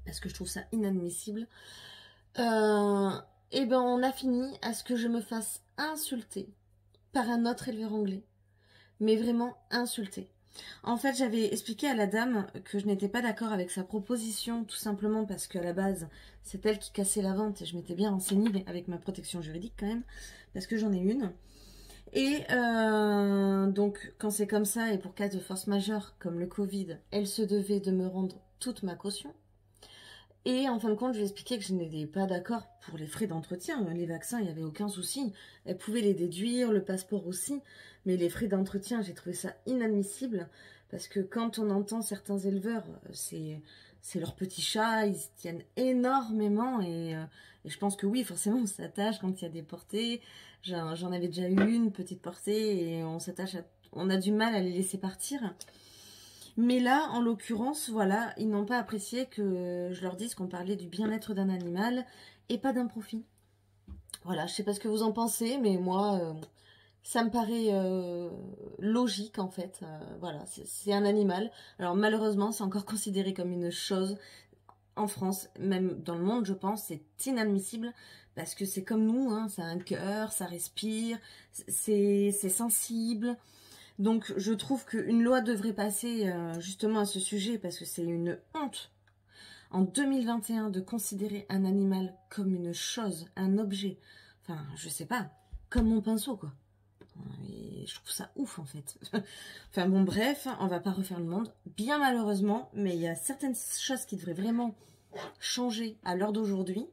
parce que je trouve ça inadmissible. On a fini à ce que je me fasse insulter par un autre éleveur anglais. Mais vraiment insulter. En fait, j'avais expliqué à la dame que je n'étais pas d'accord avec sa proposition, tout simplement parce qu'à la base, c'est elle qui cassait la vente et je m'étais bien renseignée avec ma protection juridique quand même, parce que j'en ai une. Et donc, quand c'est comme ça, et pour cas de force majeure, comme le Covid, elle se devait de me rendre toute ma caution. Et en fin de compte, je lui ai expliqué que je n'étais pas d'accord pour les frais d'entretien. Les vaccins, il n'y avait aucun souci. Elle pouvait les déduire, le passeport aussi. Mais les frais d'entretien, j'ai trouvé ça inadmissible. Parce que quand on entend certains éleveurs, c'est leur petit chat, ils se tiennent énormément. Et je pense que oui, forcément, on s'attache quand il y a des portées. J'en avais déjà eu une petite portée et on a du mal à les laisser partir. Mais là, en l'occurrence, voilà, ils n'ont pas apprécié que je leur dise qu'on parlait du bien-être d'un animal et pas d'un profit. Voilà, je sais pas ce que vous en pensez, mais moi, ça me paraît logique en fait. Voilà, c'est un animal. Alors malheureusement, c'est encore considéré comme une chose en France, même dans le monde, je pense, c'est inadmissible parce que c'est comme nous, hein, ça a un cœur, ça respire, c'est sensible. Donc je trouve qu'une loi devrait passer justement à ce sujet parce que c'est une honte en 2021 de considérer un animal comme une chose, un objet. Enfin, je sais pas, comme mon pinceau quoi. Et je trouve ça ouf en fait. Enfin bon bref, on va pas refaire le monde, bien malheureusement, mais il y a certaines choses qui devraient vraiment changer à l'heure d'aujourd'hui.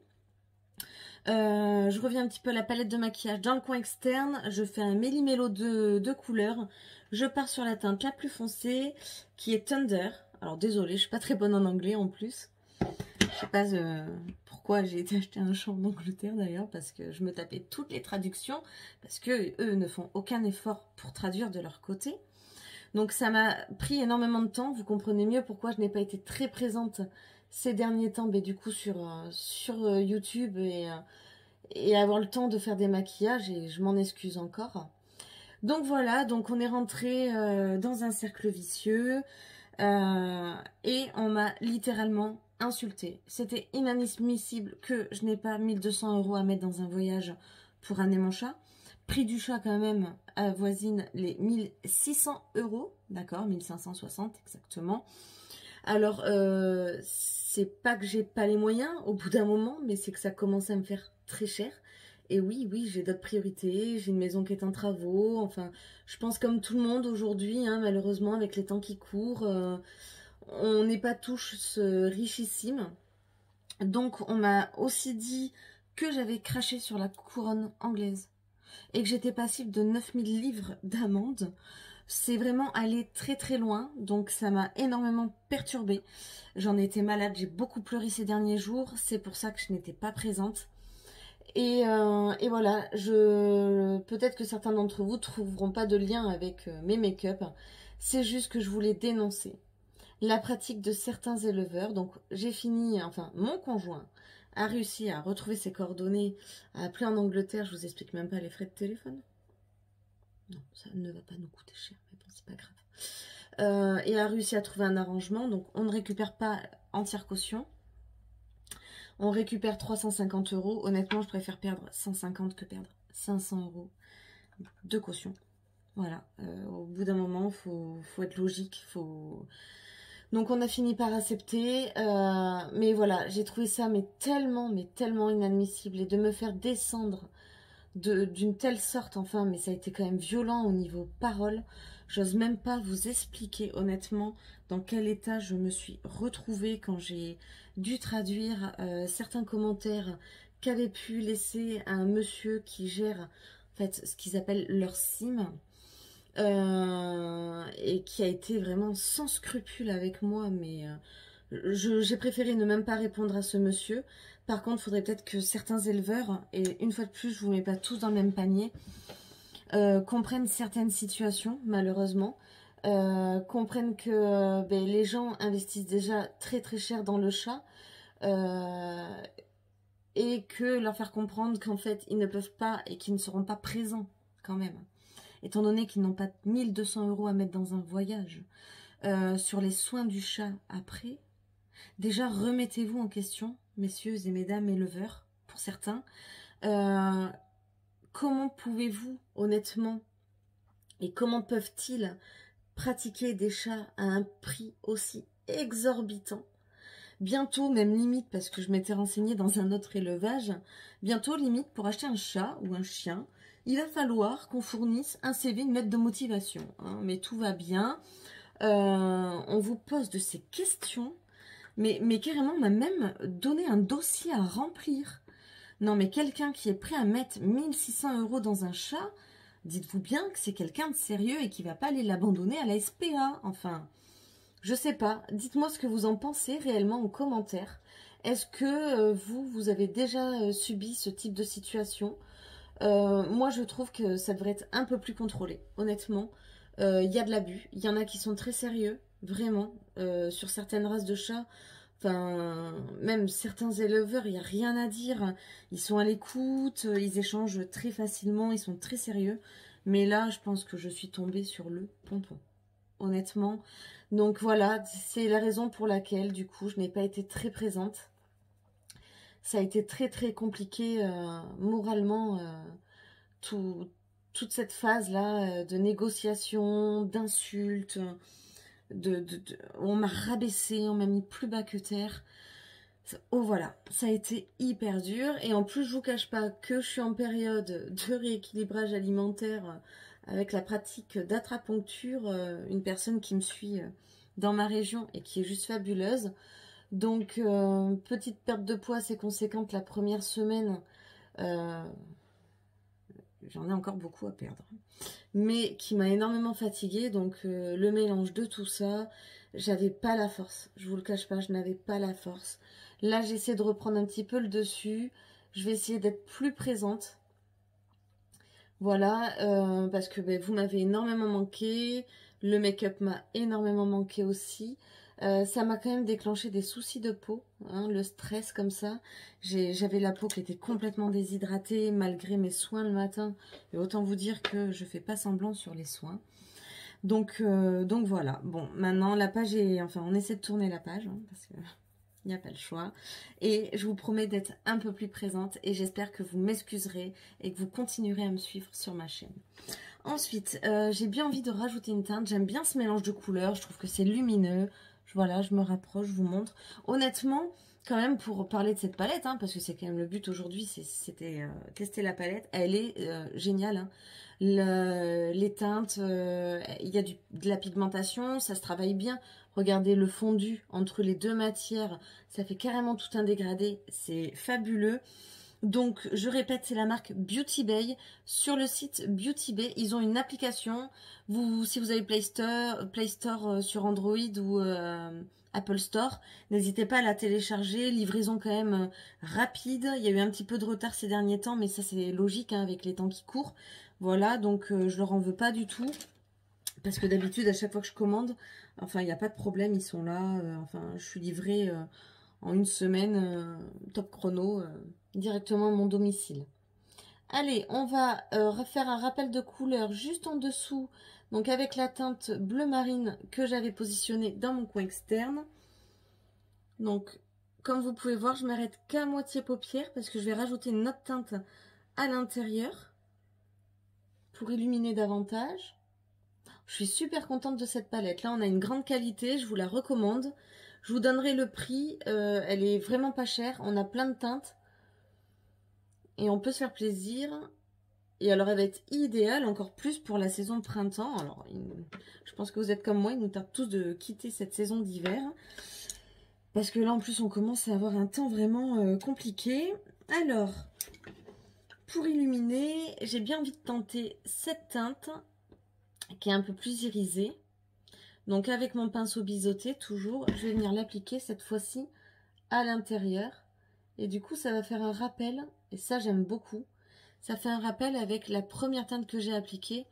Je reviens un petit peu à la palette de maquillage. Dans le coin externe, je fais un méli-mélo de couleurs. Je pars sur la teinte la plus foncée, qui est Thunder. Alors désolée, je suis pas très bonne en anglais en plus. Je sais pas pourquoi j'ai été acheter un champ en Angleterre d'ailleurs, parce que je me tapais toutes les traductions, parce que eux ne font aucun effort pour traduire de leur côté. Donc ça m'a pris énormément de temps. Vous comprenez mieux pourquoi je n'ai pas été très présente ces derniers temps, mais du coup sur YouTube et avoir le temps de faire des maquillages, et je m'en excuse encore. Donc voilà, donc on est rentré dans un cercle vicieux et on m'a littéralement insulté. C'était inadmissible que je n'ai pas 1200 € à mettre dans un voyage pour amener mon chat. Prix du chat quand même avoisine les 1600 €, d'accord, 1560 exactement. Alors, c'est pas que j'ai pas les moyens au bout d'un moment, mais c'est que ça commence à me faire très cher. Et oui, j'ai d'autres priorités, j'ai une maison qui est en travaux, enfin, je pense comme tout le monde aujourd'hui, hein, malheureusement, avec les temps qui courent, on n'est pas tous richissimes. Donc, on m'a aussi dit que j'avais craché sur la couronne anglaise et que j'étais passible de 9000 livres d'amende. C'est vraiment allé très très loin, donc ça m'a énormément perturbée. J'en ai été malade, j'ai beaucoup pleuré ces derniers jours, c'est pour ça que je n'étais pas présente. Et voilà, peut-être que certains d'entre vous ne trouveront pas de lien avec mes make-up. C'est juste que je voulais dénoncer la pratique de certains éleveurs. Donc j'ai fini, enfin mon conjoint a réussi à retrouver ses coordonnées, à appeler en Angleterre, je vous explique même pas les frais de téléphone. Non, ça ne va pas nous coûter cher, mais bon, c'est pas grave. Et a réussi à trouver un arrangement, donc on ne récupère pas entière caution. On récupère 350 €. Honnêtement, je préfère perdre 150 que perdre 500 € de caution. Voilà, au bout d'un moment, faut être logique, Donc on a fini par accepter, mais voilà, j'ai trouvé ça mais tellement inadmissible, et de me faire descendre d'une telle sorte, enfin, mais ça a été quand même violent au niveau parole. J'ose même pas vous expliquer honnêtement dans quel état je me suis retrouvée quand j'ai dû traduire certains commentaires qu'avait pu laisser un monsieur qui gère en fait ce qu'ils appellent leur sim. Et qui a été vraiment sans scrupule avec moi, mais j'ai préféré ne même pas répondre à ce monsieur. Par contre, il faudrait peut-être que certains éleveurs, et une fois de plus, je vous mets pas tous dans le même panier, comprennent certaines situations, malheureusement, comprennent que les gens investissent déjà très très cher dans le chat, et que leur faire comprendre qu'en fait, ils ne peuvent pas et qu'ils ne seront pas présents quand même, étant donné qu'ils n'ont pas 1200 € à mettre dans un voyage, sur les soins du chat après. Déjà, remettez-vous en question, messieurs et mesdames éleveurs, pour certains. Comment pouvez-vous, honnêtement, et comment peuvent-ils pratiquer des chats à un prix aussi exorbitant? Bientôt, même limite, parce que je m'étais renseignée dans un autre élevage, bientôt, limite, pour acheter un chat ou un chien, il va falloir qu'on fournisse un CV, une lettre de motivation. Hein, mais tout va bien. On vous pose de ces questions, mais carrément, on m'a même donné un dossier à remplir. Non, mais quelqu'un qui est prêt à mettre 1600 € dans un chat, dites-vous bien que c'est quelqu'un de sérieux et qui va pas aller l'abandonner à la SPA. Enfin, je sais pas. Dites-moi ce que vous en pensez réellement en commentaire. Est-ce que vous avez déjà subi ce type de situation? Moi, je trouve que ça devrait être un peu plus contrôlé, honnêtement. Il y a de l'abus. Il y en a qui sont très sérieux, vraiment, sur certaines races de chats. Enfin, même certains éleveurs, il n'y a rien à dire. Ils sont à l'écoute, ils échangent très facilement, ils sont très sérieux. Mais là, je pense que je suis tombée sur le pompon, honnêtement. Donc voilà, c'est la raison pour laquelle, du coup, je n'ai pas été très présente. Ça a été très très compliqué moralement, tout toute cette phase-là de négociation, d'insultes, on m'a rabaissé, on m'a mis plus bas que terre. Oh voilà, ça a été hyper dur. Et en plus, je vous cache pas que je suis en période de rééquilibrage alimentaire avec la pratique d'atrapuncture, une personne qui me suit dans ma région et qui est juste fabuleuse. Donc, petite perte de poids assez conséquente la première semaine. J'en ai encore beaucoup à perdre. Mais qui m'a énormément fatiguée. Donc, le mélange de tout ça, j'avais pas la force. Je vous le cache pas, je n'avais pas la force. Là, j'essaie de reprendre un petit peu le dessus. Je vais essayer d'être plus présente. Voilà, parce que vous m'avez énormément manqué. Le make-up m'a énormément manqué aussi. Ça m'a quand même déclenché des soucis de peau, hein, le stress comme ça. J'avais la peau qui était complètement déshydratée malgré mes soins le matin. Et autant vous dire que je fais pas semblant sur les soins. Donc voilà. Bon, maintenant la page est... Enfin, on essaie de tourner la page, hein, parce que... Il n'y a pas le choix. Et je vous promets d'être un peu plus présente et j'espère que vous m'excuserez et que vous continuerez à me suivre sur ma chaîne. Ensuite, j'ai bien envie de rajouter une teinte. J'aime bien ce mélange de couleurs. Je trouve que c'est lumineux. Voilà, je me rapproche, je vous montre. Honnêtement, quand même, pour parler de cette palette, hein, parce que c'est quand même le but aujourd'hui, c'était tester la palette. Elle est géniale. Hein. Les teintes, il y a de la pigmentation, ça se travaille bien. Regardez le fondu entre les deux matières, ça fait carrément tout un dégradé, c'est fabuleux. Donc, je répète, c'est la marque Beauty Bay. Sur le site Beauty Bay, ils ont une application. Si vous avez Play Store sur Android ou Apple Store, n'hésitez pas à la télécharger. Livraison quand même rapide. Il y a eu un petit peu de retard ces derniers temps, mais ça c'est logique hein, avec les temps qui courent. Voilà, donc je leur en veux pas du tout. Parce que d'habitude, à chaque fois que je commande, enfin, il n'y a pas de problème, ils sont là. Enfin, je suis livrée en une semaine, top chrono, directement à mon domicile. Allez, on va refaire un rappel de couleur juste en dessous. Donc, avec la teinte bleu marine que j'avais positionnée dans mon coin externe. Donc, comme vous pouvez voir, je m'arrête qu'à moitié paupière parce que je vais rajouter une autre teinte à l'intérieur pour illuminer davantage. Je suis super contente de cette palette. Là, on a une grande qualité. Je vous la recommande. Je vous donnerai le prix. Elle est vraiment pas chère. On a plein de teintes. Et on peut se faire plaisir. Et alors, elle va être idéale encore plus pour la saison de printemps. Alors, je pense que vous êtes comme moi. Il nous tarde tous de quitter cette saison d'hiver. Parce que là, en plus, on commence à avoir un temps vraiment compliqué. Alors, pour illuminer, j'ai bien envie de tenter cette teinte qui est un peu plus irisé. Donc avec mon pinceau biseauté, toujours, je vais venir l'appliquer cette fois-ci à l'intérieur. Et du coup, ça va faire un rappel, et ça j'aime beaucoup. Ça fait un rappel avec la première teinte que j'ai appliquée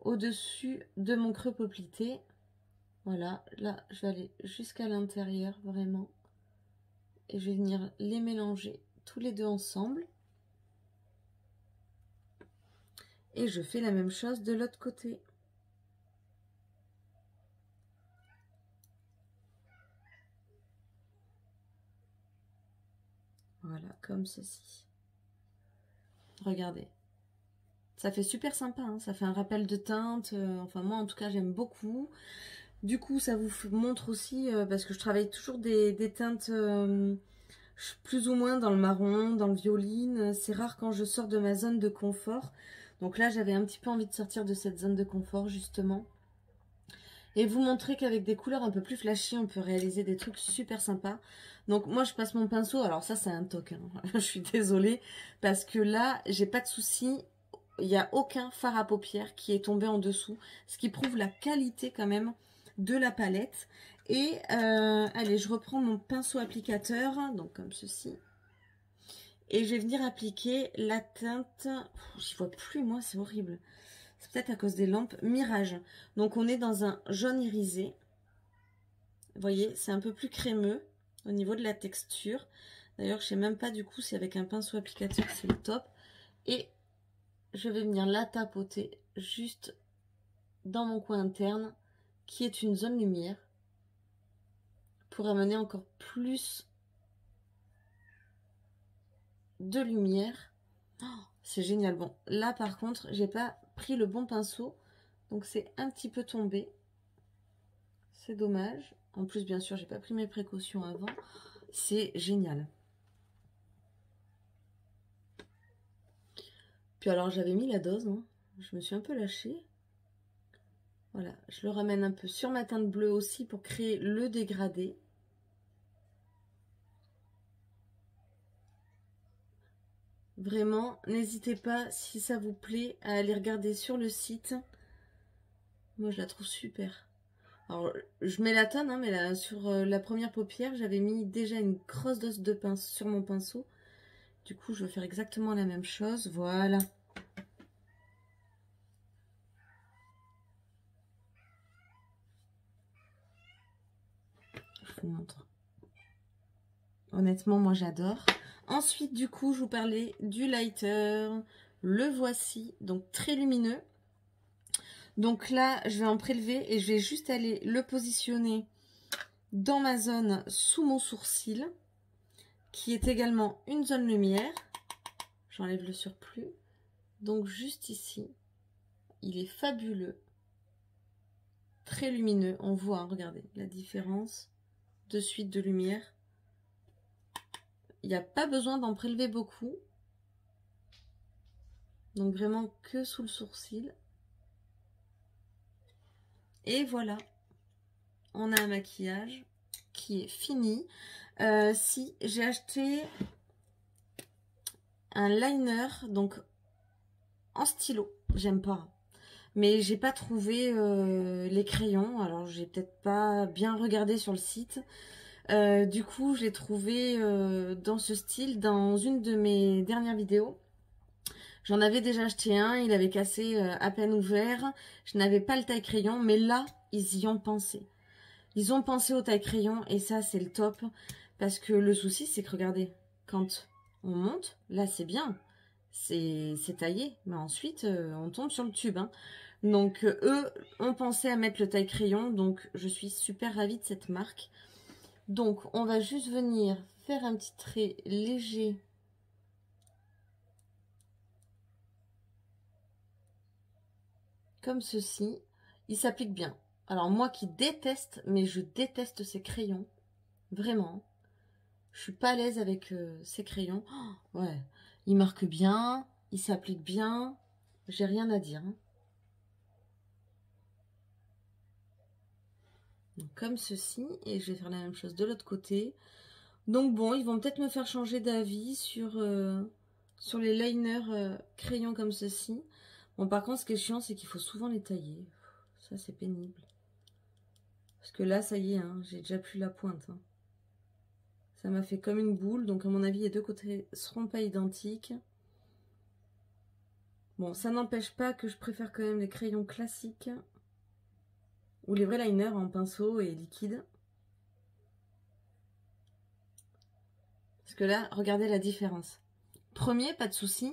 au-dessus de mon creux poplité. Voilà, là je vais aller jusqu'à l'intérieur vraiment. Et je vais venir les mélanger tous les deux ensemble. Et je fais la même chose de l'autre côté. Voilà, comme ceci. Regardez. Ça fait super sympa, hein, ça fait un rappel de teinte. Enfin, moi, en tout cas, j'aime beaucoup. Du coup, ça vous montre aussi, parce que je travaille toujours des teintes plus ou moins dans le marron, dans le violine. C'est rare quand je sors de ma zone de confort. Donc là, j'avais un petit peu envie de sortir de cette zone de confort, justement. Et vous montrer qu'avec des couleurs un peu plus flashy, on peut réaliser des trucs super sympas. Donc moi, je passe mon pinceau. Alors ça, c'est un toc. Hein. Je suis désolée. Parce que là, j'ai pas de souci. Il n'y a aucun fard à paupières qui est tombé en dessous. Ce qui prouve la qualité quand même de la palette. Et allez, je reprends mon pinceau applicateur. Donc comme ceci. Et je vais venir appliquer la teinte... J'y vois plus moi, c'est horrible. C'est peut-être à cause des lampes. Mirage. Donc on est dans un jaune irisé. Vous voyez, c'est un peu plus crémeux au niveau de la texture. D'ailleurs, je sais même pas du coup si avec un pinceau applicateur c'est le top. Et je vais venir la tapoter juste dans mon coin interne qui est une zone lumière pour amener encore plus de lumière. Oh, c'est génial. Bon, là par contre, j'ai pas pris le bon pinceau. Donc c'est un petit peu tombé. C'est dommage. En plus, bien sûr, j'ai pas pris mes précautions avant. C'est génial. Puis alors, j'avais mis la dose. Hein. Je me suis un peu lâchée. Voilà, je le ramène un peu sur ma teinte bleue aussi pour créer le dégradé. Vraiment, n'hésitez pas, si ça vous plaît, à aller regarder sur le site. Moi, je la trouve super. Alors, je mets la tonne, hein, mais là, sur la première paupière, j'avais mis déjà une grosse dose de pince sur mon pinceau. Du coup, je vais faire exactement la même chose. Voilà. Je vous montre. Honnêtement, moi, j'adore. Ensuite, du coup, je vous parlais du lighter. Le voici, donc très lumineux. Donc là, je vais en prélever et je vais juste aller le positionner dans ma zone sous mon sourcil, qui est également une zone lumière. J'enlève le surplus. Donc juste ici, il est fabuleux. Très lumineux. On voit, hein, regardez la différence de suite de lumière. Il n'y a pas besoin d'en prélever beaucoup. Donc vraiment que sous le sourcil. Et voilà, on a un maquillage qui est fini. Si j'ai acheté un liner, donc en stylo, j'aime pas. Mais j'ai pas trouvé les crayons, alors j'ai peut-être pas bien regardé sur le site. Du coup, je l'ai trouvé dans ce style dans une de mes dernières vidéos. J'en avais déjà acheté un, il avait cassé à peine ouvert. Je n'avais pas le taille-crayon, mais là, ils y ont pensé. Ils ont pensé au taille-crayon et ça, c'est le top. Parce que le souci, c'est que regardez, quand on monte, là, c'est bien. C'est taillé, mais ensuite, on tombe sur le tube. Hein. Donc, eux ont pensé à mettre le taille-crayon. Donc, je suis super ravie de cette marque. Donc, on va juste venir faire un petit trait léger. Comme ceci. Il s'applique bien. Alors, moi qui déteste, mais je déteste ces crayons. Vraiment. Je suis pas à l'aise avec ces crayons. Oh, ouais. Il marque bien. Il s'applique bien. J'ai rien à dire. Hein. Donc, comme ceci. Et je vais faire la même chose de l'autre côté. Donc bon, ils vont peut-être me faire changer d'avis sur les liners crayons comme ceci. Bon, par contre, ce qui est chiant, c'est qu'il faut souvent les tailler. Ça, c'est pénible. Parce que là, ça y est, hein, j'ai déjà plus la pointe. Hein. Ça m'a fait comme une boule. Donc, à mon avis, les deux côtés seront pas identiques. Bon, ça n'empêche pas que je préfère quand même les crayons classiques. Ou les vrais liners en pinceau et liquide. Parce que là, regardez la différence. Premier, pas de souci.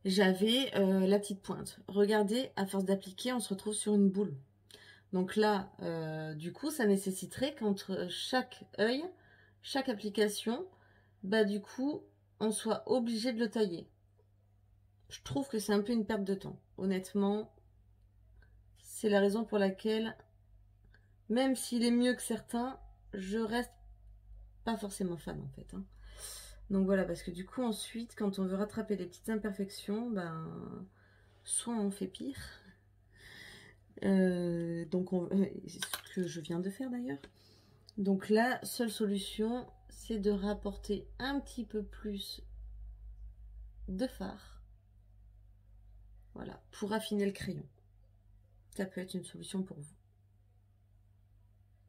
J'avais la petite pointe. Regardez, à force d'appliquer, on se retrouve sur une boule. Donc là, du coup, ça nécessiterait qu'entre chaque œil, chaque application, bah du coup, on soit obligé de le tailler. Je trouve que c'est un peu une perte de temps. Honnêtement, c'est la raison pour laquelle, même s'il est mieux que certains, je reste pas forcément fan en fait. Hein. Donc voilà, parce que du coup, ensuite, quand on veut rattraper les petites imperfections, ben, soit on fait pire. Donc, ce que je viens de faire d'ailleurs. Donc la seule solution, c'est de rapporter un petit peu plus de fard. Voilà, pour affiner le crayon. Ça peut être une solution pour vous.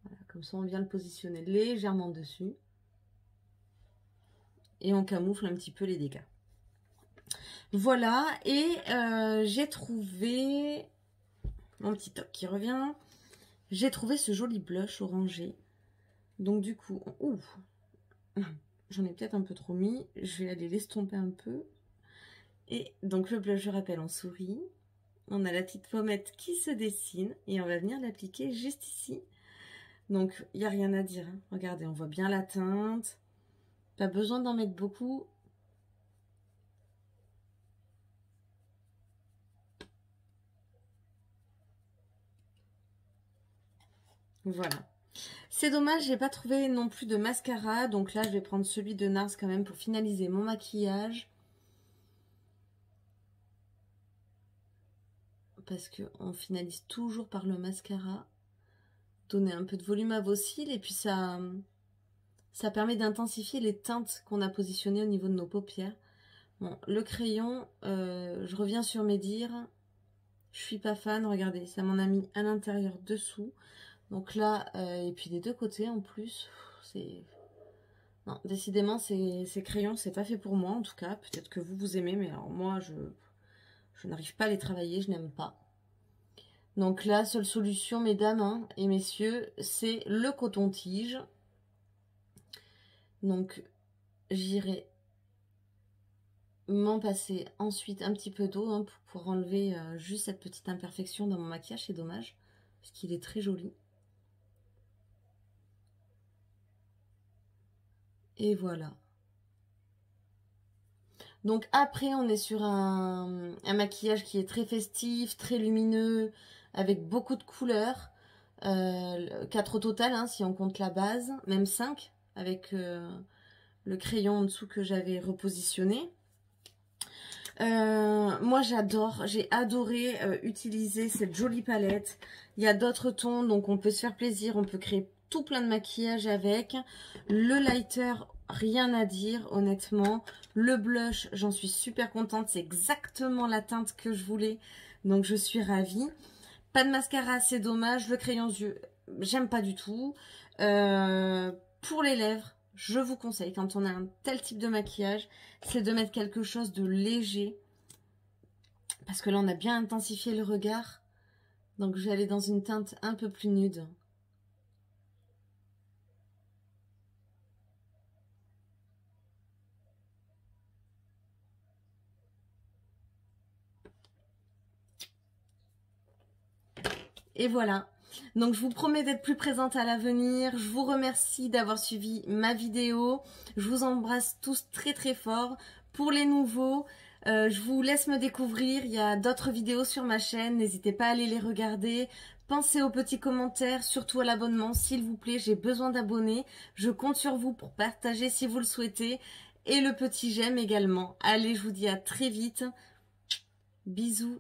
Voilà, comme ça, on vient le positionner légèrement dessus. Et on camoufle un petit peu les dégâts. Voilà, et j'ai trouvé mon petit top qui revient. J'ai trouvé ce joli blush orangé. Donc du coup, j'en ai peut-être un peu trop mis. Je vais aller l'estomper un peu. Et donc le blush, je rappelle, en souris. On a la petite pommette qui se dessine. Et on va venir l'appliquer juste ici. Donc, il n'y a rien à dire. Hein. Regardez, on voit bien la teinte. Pas besoin d'en mettre beaucoup. Voilà. C'est dommage, j'ai pas trouvé non plus de mascara. Donc là, je vais prendre celui de NARS quand même pour finaliser mon maquillage. Parce qu'on finalise toujours par le mascara. Donner un peu de volume à vos cils. Et puis ça permet d'intensifier les teintes qu'on a positionnées au niveau de nos paupières. Bon, le crayon, je reviens sur mes dires. Je suis pas fan, regardez, ça m'en a mis à l'intérieur dessous. Donc là, et puis des deux côtés en plus, c'est... Non, décidément, ces crayons, c'est pas fait pour moi en tout cas. Peut-être que vous aimez, mais alors moi, je n'arrive pas à les travailler, je n'aime pas. Donc la seule solution, mesdames hein, et messieurs, c'est le coton-tige. Donc j'irai m'en passer ensuite un petit peu d'eau hein, pour enlever juste cette petite imperfection dans mon maquillage, c'est dommage, parce qu'il est très joli. Et voilà. Donc après, on est sur un maquillage qui est très festif, très lumineux, avec beaucoup de couleurs. 4 au total, hein, si on compte la base, même 5, avec le crayon en dessous que j'avais repositionné. Moi j'adore, j'ai adoré utiliser cette jolie palette. Il y a d'autres tons, donc on peut se faire plaisir, on peut créer tout plein de maquillage avec. Le lighter, rien à dire honnêtement. Le blush, j'en suis super contente, c'est exactement la teinte que je voulais, donc je suis ravie. Pas de mascara, c'est dommage. Le crayon yeux, j'aime pas du tout. Pour les lèvres, je vous conseille, quand on a un tel type de maquillage, c'est de mettre quelque chose de léger. Parce que là, on a bien intensifié le regard. Donc, je vais aller dans une teinte un peu plus nude. Et voilà. Donc, je vous promets d'être plus présente à l'avenir. Je vous remercie d'avoir suivi ma vidéo. Je vous embrasse tous très très fort. Pour les nouveaux, je vous laisse me découvrir. Il y a d'autres vidéos sur ma chaîne. N'hésitez pas à aller les regarder. Pensez aux petits commentaires, surtout à l'abonnement, s'il vous plaît. J'ai besoin d'abonnés. Je compte sur vous pour partager si vous le souhaitez. Et le petit j'aime également. Allez, je vous dis à très vite. Bisous.